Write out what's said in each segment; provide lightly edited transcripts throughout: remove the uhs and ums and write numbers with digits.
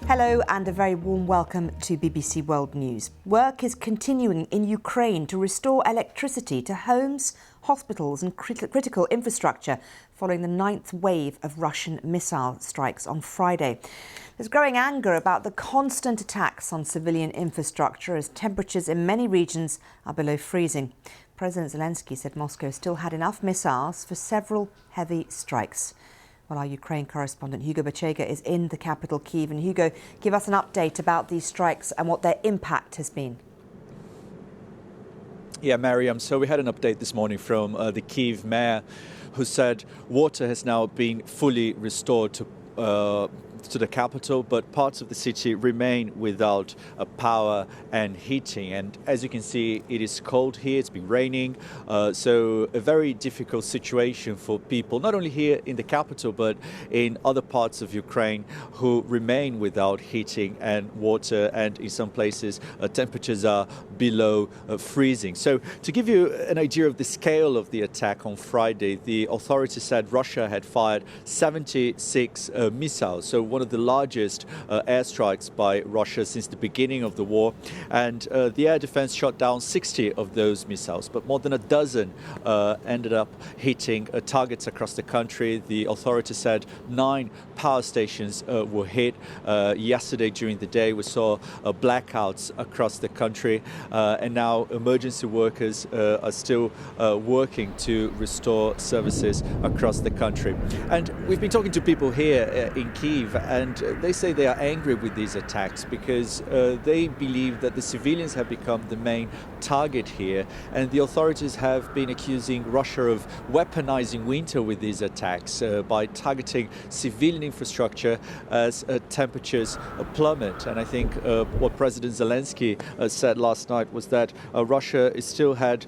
Hello and a very warm welcome to BBC World News. Work is continuing in Ukraine to restore electricity to homes, hospitals and critical infrastructure following the ninth wave of Russian missile strikes on Friday. There's growing anger about the constant attacks on civilian infrastructure as temperatures in many regions are below freezing. President Zelensky said Moscow still had enough missiles for several heavy strikes. Well, our Ukraine correspondent Hugo Bachega is in the capital, Kyiv. And Hugo, give us an update about these strikes and what their impact has been. Yeah, Mariam, so we had an update this morning from the Kyiv mayor who said water has now been fully restored to the capital, but parts of the city remain without power and heating. And as you can see, it is cold here, it's been raining, so a very difficult situation for people, not only here in the capital, but in other parts of Ukraine who remain without heating and water, and in some places temperatures are below freezing. So to give you an idea of the scale of the attack on Friday, the authorities said Russia had fired 76 missiles, so one of the largest airstrikes by Russia since the beginning of the war, and the air defense shot down 60 of those missiles, but more than a dozen ended up hitting targets across the country. The authorities said 9 power stations were hit. Yesterday during the day we saw blackouts across the country, and now emergency workers are still working to restore services across the country. And we've been talking to people here in Kyiv, and they say they are angry with these attacks because they believe that the civilians have become the main target here, and the authorities have been accusing Russia of weaponizing winter with these attacks by targeting civilian infrastructure as temperatures plummet. And I think what President Zelensky said last night was that Russia still had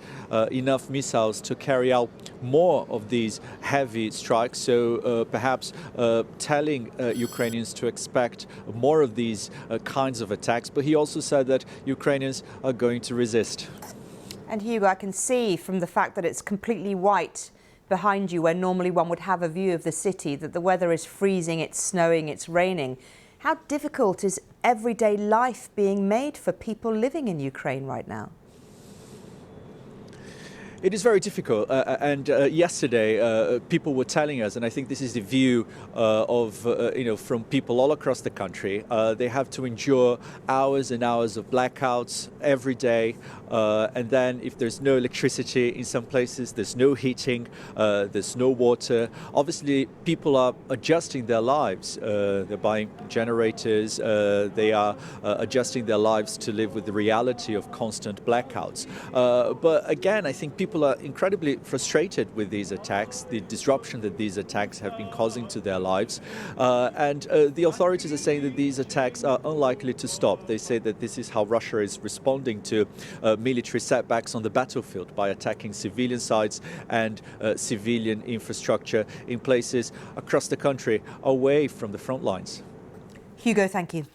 enough missiles to carry out more of these heavy strikes, so perhaps telling Ukrainians to expect more of these kinds of attacks. But he also said that Ukrainians are going to resist. And Hugo, I can see from the fact that it's completely white behind you, where normally one would have a view of the city, that the weather is freezing, it's snowing, it's raining. How difficult is everyday life being made for people living in Ukraine right now? It is very difficult, and yesterday people were telling us, and I think this is the view from people all across the country. They have to endure hours and hours of blackouts every day, and then if there's no electricity in some places, there's no heating, there's no water. Obviously, people are adjusting their lives. They're buying generators. They are adjusting their lives to live with the reality of constant blackouts. But again, I think people are incredibly frustrated with these attacks, the disruption that these attacks have been causing to their lives. And the authorities are saying that these attacks are unlikely to stop. They say that this is how Russia is responding to military setbacks on the battlefield, by attacking civilian sites and civilian infrastructure in places across the country away from the front lines. Hugo, thank you.